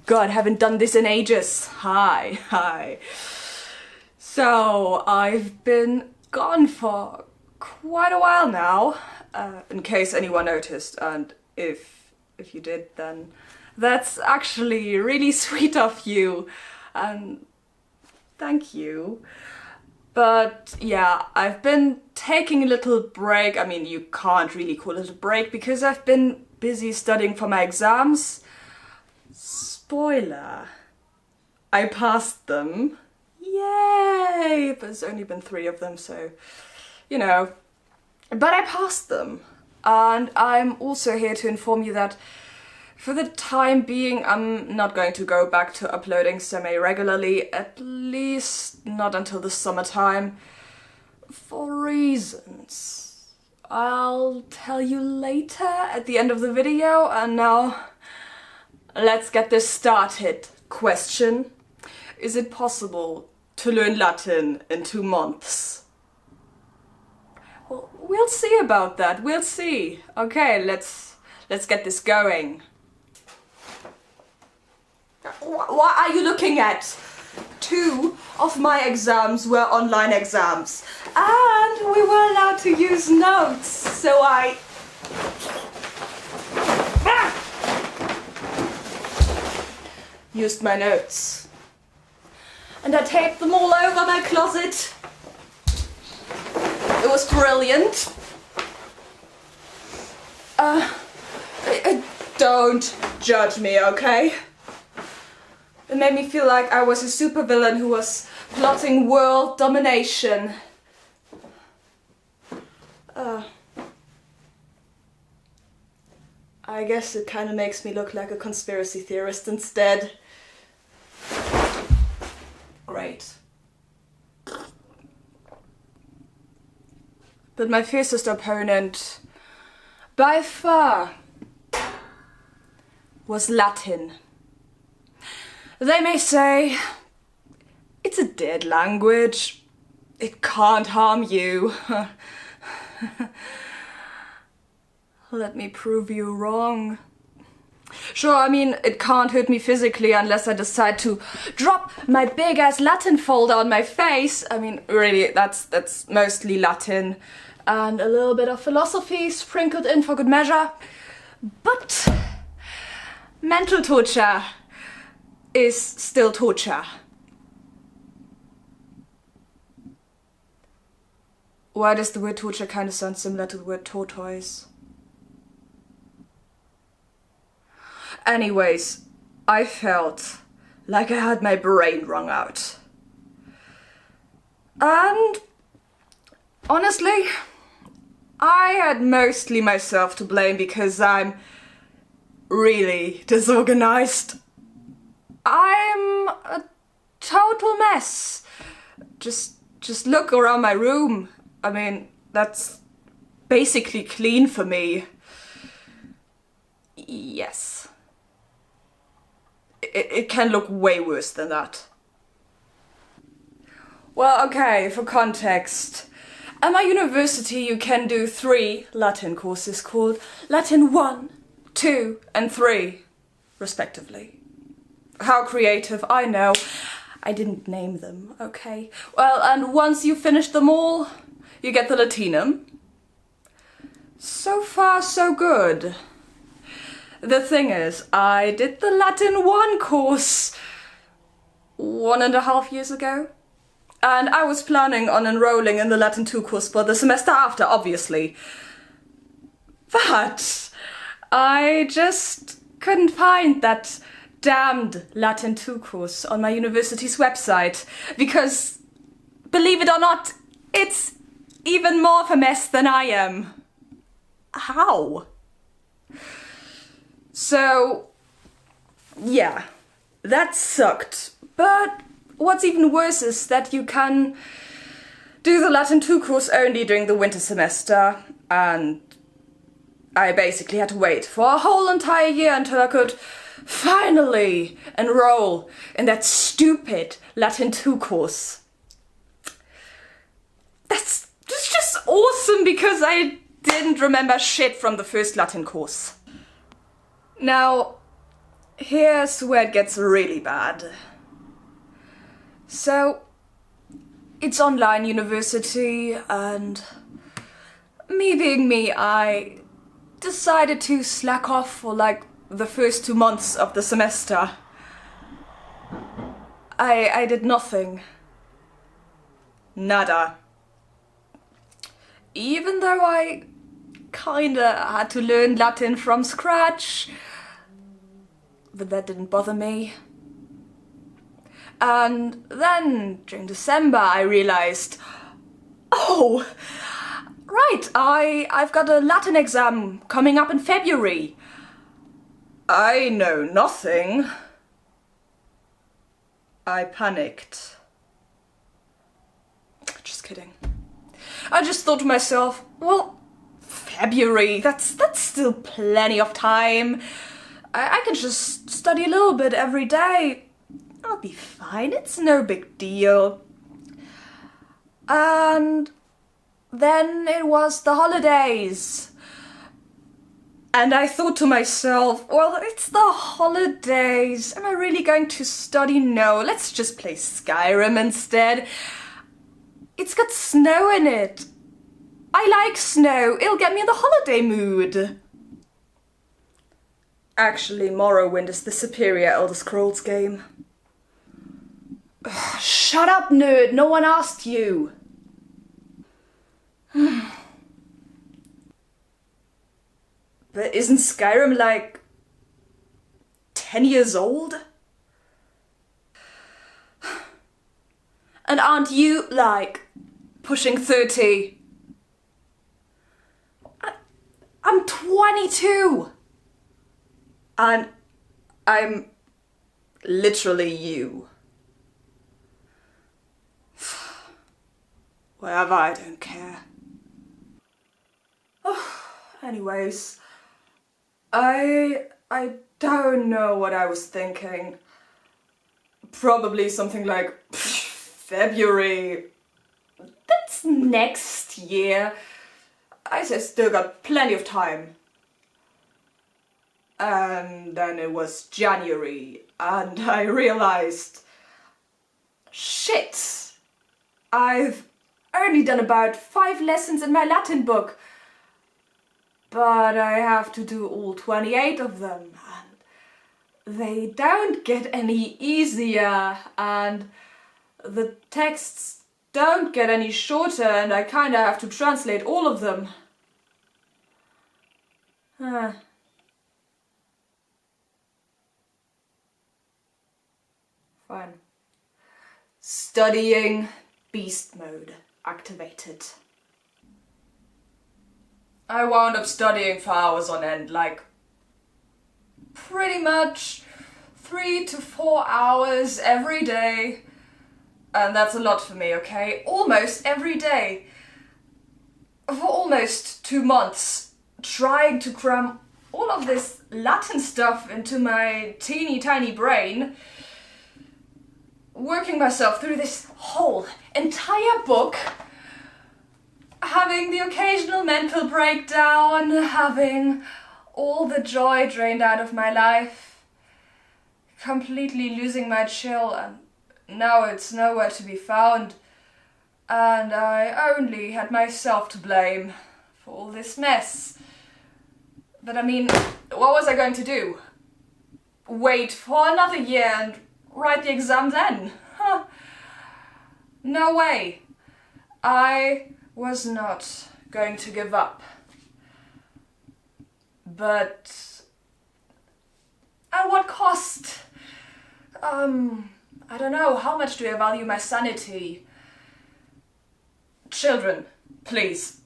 God, haven't done this in ages. Hi. So, I've been gone for quite a while now, in case anyone noticed, and if you did, then that's actually really sweet of you, and thank you. But yeah, I've been taking a little break. I mean, you can't really call it a break because I've been busy studying for my exams. Spoiler, I passed them. Yay! But there's only been 3 of them, so, you know. But I passed them. And I'm also here to inform you that for the time being, I'm not going to go back to uploading semi-regularly, at least not until the summertime, for reasons I'll tell you later at the end of the video. And now, let's get this started. Question: is it possible to learn Latin in 2 months? Well, we'll see about that, we'll see. Okay, let's get this going. What are you looking at? 2 of my exams were online exams, and we were allowed to use notes, so I... used my notes. And I taped them all over my closet. It was brilliant. Don't judge me, okay? It made me feel like I was a supervillain who was plotting world domination. I guess it kind of makes me look like a conspiracy theorist instead. Great. But my fiercest opponent, by far, was Latin. They may say, it's a dead language, it can't harm you. Let me prove you wrong. Sure, I mean, it can't hurt me physically unless I decide to drop my big-ass Latin folder on my face. I mean, really, that's mostly Latin and a little bit of philosophy sprinkled in for good measure. But mental torture is still torture. Why does the word torture kind of sound similar to the word tortoise? Anyways, I felt like I had my brain wrung out. And honestly, I had mostly myself to blame because I'm really disorganized. I'm a total mess. Just look around my room. I mean, that's basically clean for me. Yes. It can look way worse than that. Well, okay, for context. At my university you can do 3 Latin courses called Latin 1, 2 and 3, respectively. How creative, I know. I didn't name them, okay? Well, and once you finish them all, you get the Latinum. So far, so good. The thing is, I did the Latin 1 course 1.5 years ago. And I was planning on enrolling in the Latin 2 course for the semester after, obviously. But I just couldn't find that damned Latin 2 course on my university's website. Because, believe it or not, it's even more of a mess than I am. How? So, yeah, that sucked. But what's even worse is that you can do the Latin 2 course only during the winter semester, and I basically had to wait for a whole entire year until I could finally enroll in that stupid Latin 2 course. That's just awesome because I didn't remember shit from the first Latin course. Now, here's where it gets really bad. So, it's online university, and me being me, I decided to slack off for like the first 2 months of the semester. I did nothing. Nada. Even though I kinda had to learn Latin from scratch, but that didn't bother me. And then, during December, I realized, oh, right, I've got a Latin exam coming up in February. I know nothing. I panicked. Just kidding. I just thought to myself, well, February, that's still plenty of time. I can just study a little bit every day. I'll be fine, it's no big deal. And then it was the holidays. And I thought to myself, well, it's the holidays. Am I really going to study? No, let's just play Skyrim instead. It's got snow in it. I like snow. It'll get me in the holiday mood. Actually, Morrowind is the superior Elder Scrolls game. Ugh, shut up, nerd. No one asked you. But isn't Skyrim like 10 years old? And aren't you like pushing 30? I'm 22. And I'm literally you. Whatever, I don't care. Anyways, I don't know what I was thinking. Probably something like February. That's next year. I still got plenty of time. And then it was January, and I realized, shit, I've only done about 5 lessons in my Latin book, but I have to do all 28 of them, and they don't get any easier, and the texts don't get any shorter, and I kinda have to translate all of them. Fine. Studying beast mode activated. I wound up studying for hours on end, like pretty much 3 to 4 hours every day. And that's a lot for me, okay? Almost every day. For almost 2 months, trying to cram all of this Latin stuff into my teeny tiny brain, working myself through this whole entire book, having the occasional mental breakdown, having all the joy drained out of my life, completely losing my chill, and now it's nowhere to be found, and I only had myself to blame for all this mess. But I mean, what was I going to do? Wait for another year and write the exam then? Huh. No way. I was not going to give up. But at what cost? I don't know, how much do I value my sanity? Children, please.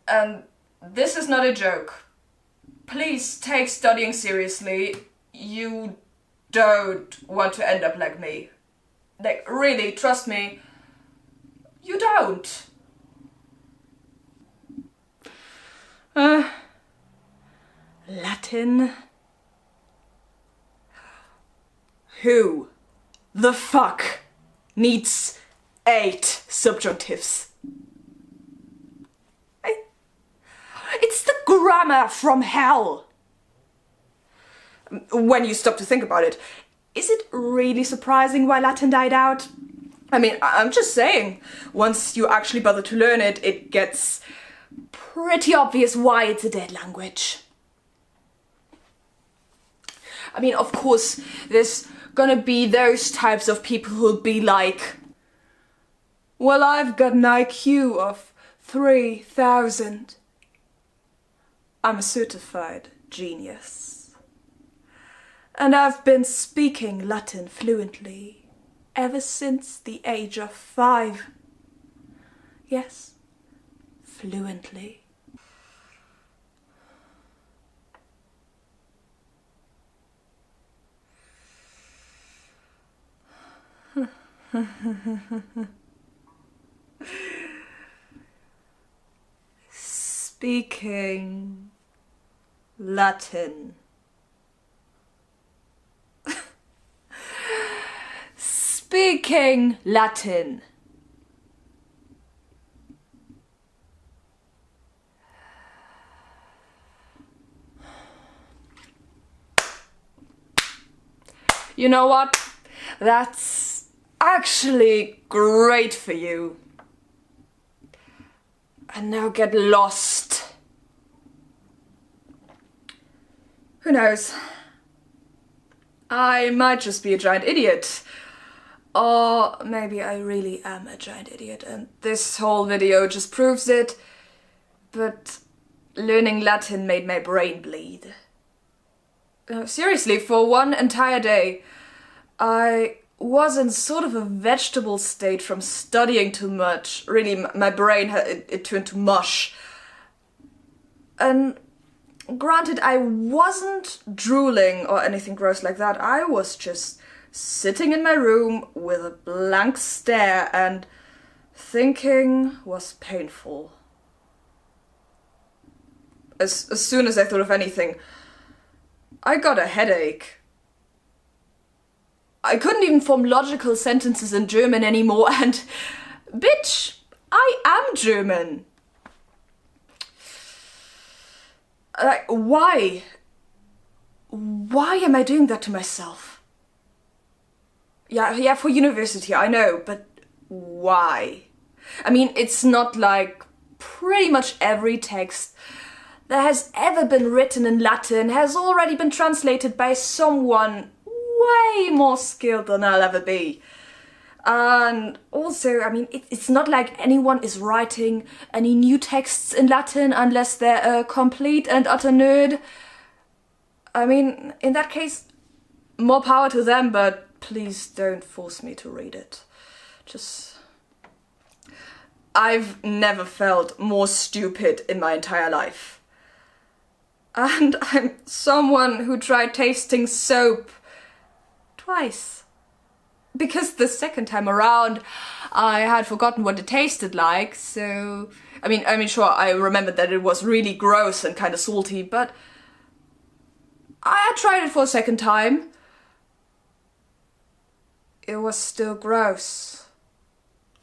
And this is not a joke. Please take studying seriously. You don't want to end up like me. Like, really, trust me, you don't. Latin? Who the fuck needs 8 subjunctives? It's the grammar from hell. when you stop to think about it. Is it really surprising why Latin died out? I mean, I'm just saying, once you actually bother to learn it, it gets pretty obvious why it's a dead language. I mean, of course, there's gonna be those types of people who'll be like, well, I've got an IQ of 3,000. I'm a certified genius. And I've been speaking Latin fluently ever since the age of 5. Yes, fluently. Speaking Latin. Speaking Latin. You know what? That's actually great for you. And now get lost. Who knows? I might just be a giant idiot. Or maybe I really am a giant idiot and this whole video just proves it. But learning Latin made my brain bleed. Seriously, for one entire day, I was in sort of a vegetable state from studying too much. Really, my brain, it turned to mush. And granted, I wasn't drooling or anything gross like that. I was just sitting in my room with a blank stare, and thinking was painful. As soon as I thought of anything, I got a headache. I couldn't even form logical sentences in German anymore, and bitch, I am German. Like, why? Why am I doing that to myself? Yeah, for university, I know, but why? I mean, it's not like pretty much every text that has ever been written in Latin has already been translated by someone way more skilled than I'll ever be. And also, I mean, it's not like anyone is writing any new texts in Latin unless they're a complete and utter nerd. I mean, in that case, more power to them, but please don't force me to read it. I've never felt more stupid in my entire life. And I'm someone who tried tasting soap twice. Because the second time around, I had forgotten what it tasted like, so... I mean, sure, I remembered that it was really gross and kind of salty, but... I tried it for a second time. It was still gross.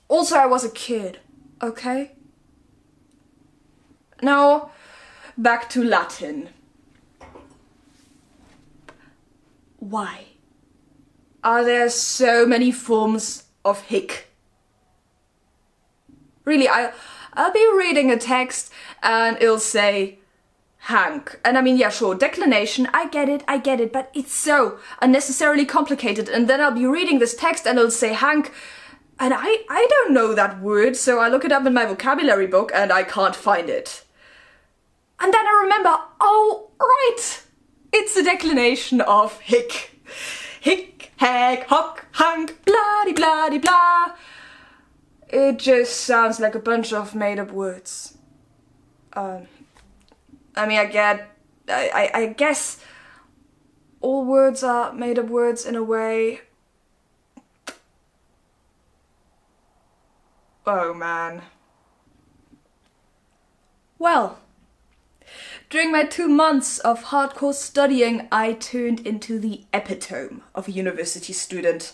Also, I was a kid, okay? Now, back to Latin. Why are there so many forms of hic? Really, I'll be reading a text and it'll say Hank. And I mean, yeah, sure, declination, I get it, but it's so unnecessarily complicated. And then I'll be reading this text and it'll say Hank, and I don't know that word, so I look it up in my vocabulary book and I can't find it. And then I remember, oh, right, it's a declination of hic. Hic, hack, hock, hank, blah-de, blah-de, blah. It just sounds like a bunch of made-up words. I mean, I guess all words are made-up words in a way. Oh, man. Well, during my 2 months of hardcore studying, I turned into the epitome of a university student.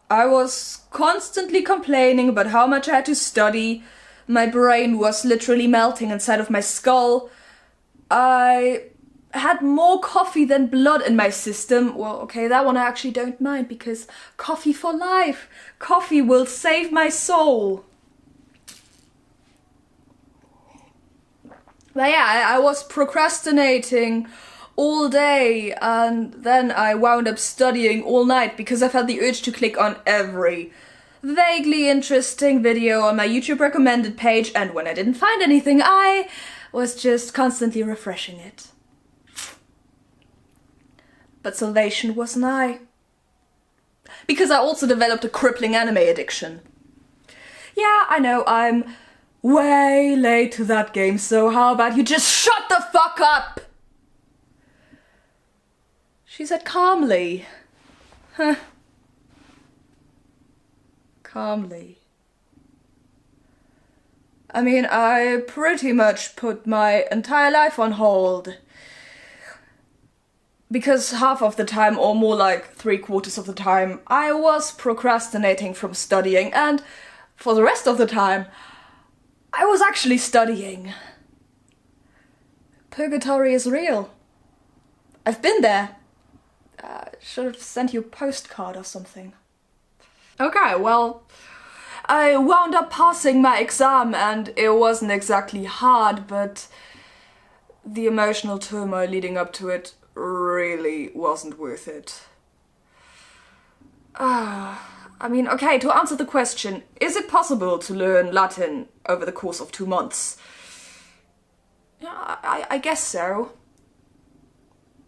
I was constantly complaining about how much I had to study. My brain was literally melting inside of my skull. I had more coffee than blood in my system. Well, okay, that one I actually don't mind, because coffee for life. Coffee will save my soul. But yeah, I was procrastinating all day, and then I wound up studying all night because I felt the urge to click on every vaguely interesting video on my YouTube recommended page, and when I didn't find anything, I was just constantly refreshing it. But salvation was nigh. Because I also developed a crippling anime addiction. Yeah, I know, I'm way late to that game, so how about you just shut the fuck up? She said calmly. Huh. Calmly. I mean, I pretty much put my entire life on hold. Because half of the time, or more like 3/4 of the time, I was procrastinating from studying, and for the rest of the time, I was actually studying. Purgatory is real. I've been there. Should have sent you a postcard or something. Okay, well, I wound up passing my exam, and it wasn't exactly hard, but the emotional turmoil leading up to it really wasn't worth it. I mean, okay, to answer the question, is it possible to learn Latin over the course of 2 months? Yeah, I guess so.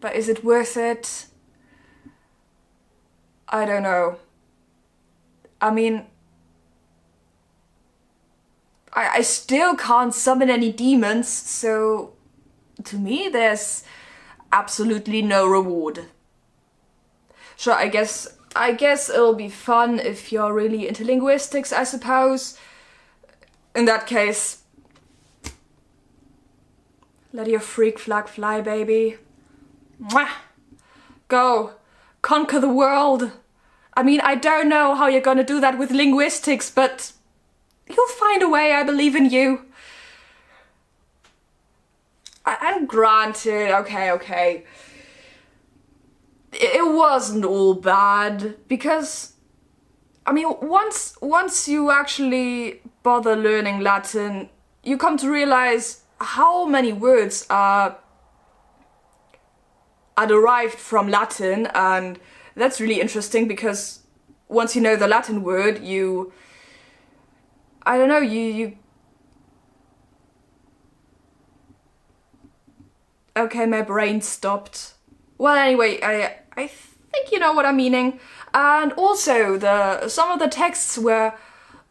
But is it worth it? I don't know. I mean, I still can't summon any demons, so to me there's absolutely no reward. Sure, I guess it'll be fun if you're really into linguistics, I suppose. In that case, let your freak flag fly, baby. Mwah! Go, conquer the world. I mean, I don't know how you're gonna do that with linguistics, but you'll find a way, I believe in you. And granted, okay. It wasn't all bad, because, I mean, once you actually bother learning Latin, you come to realize how many words are derived from Latin, and that's really interesting, because once you know the Latin word, I don't know, okay, my brain stopped. Well, anyway, I think you know what I'm meaning. And also, some of the texts were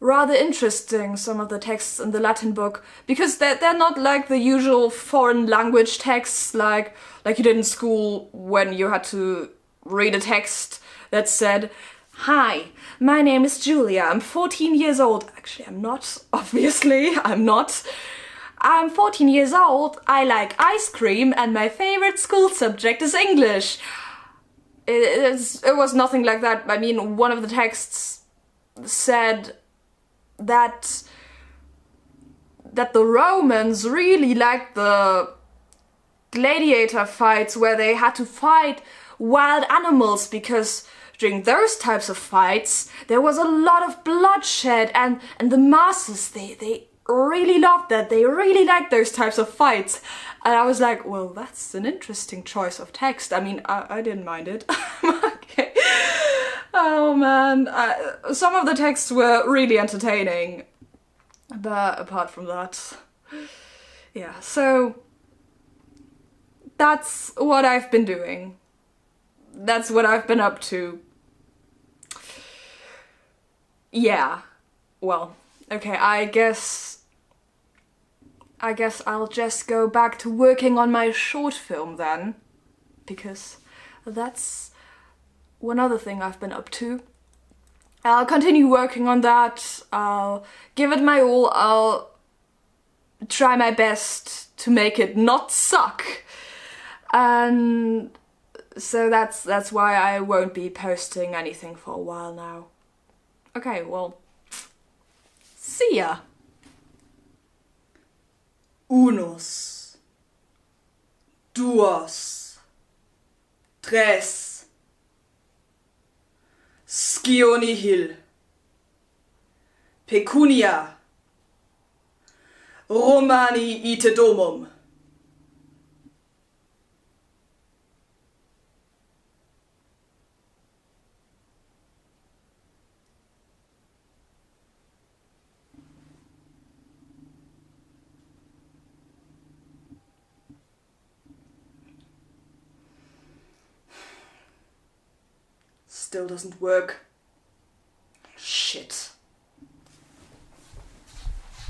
rather interesting, some of the texts in the Latin book, because they're not like the usual foreign language texts like you did in school when you had to read a text that said, "Hi, my name is Julia, I'm 14 years old." Actually, I'm not, obviously, I'm not. "I'm 14 years old, I like ice cream, and my favorite school subject is English." It was nothing like that. I mean, one of the texts said that the Romans really liked the gladiator fights where they had to fight wild animals, because during those types of fights there was a lot of bloodshed, and the masses, they really loved that. They really liked those types of fights. And I was like, well, that's an interesting choice of text. I mean, I didn't mind it. Okay. Oh man, some of the texts were really entertaining, but apart from that, yeah, so that's what I've been doing. That's what I've been up to. Yeah, well, okay, I guess I'll just go back to working on my short film then, because that's one other thing I've been up to. I'll continue working on that, I'll give it my all, I'll try my best to make it not suck. And so that's why I won't be posting anything for a while now. Okay, well, see ya. Unos. duos, tres, scio nihil, pecunia, Romani ite domum. Still doesn't work.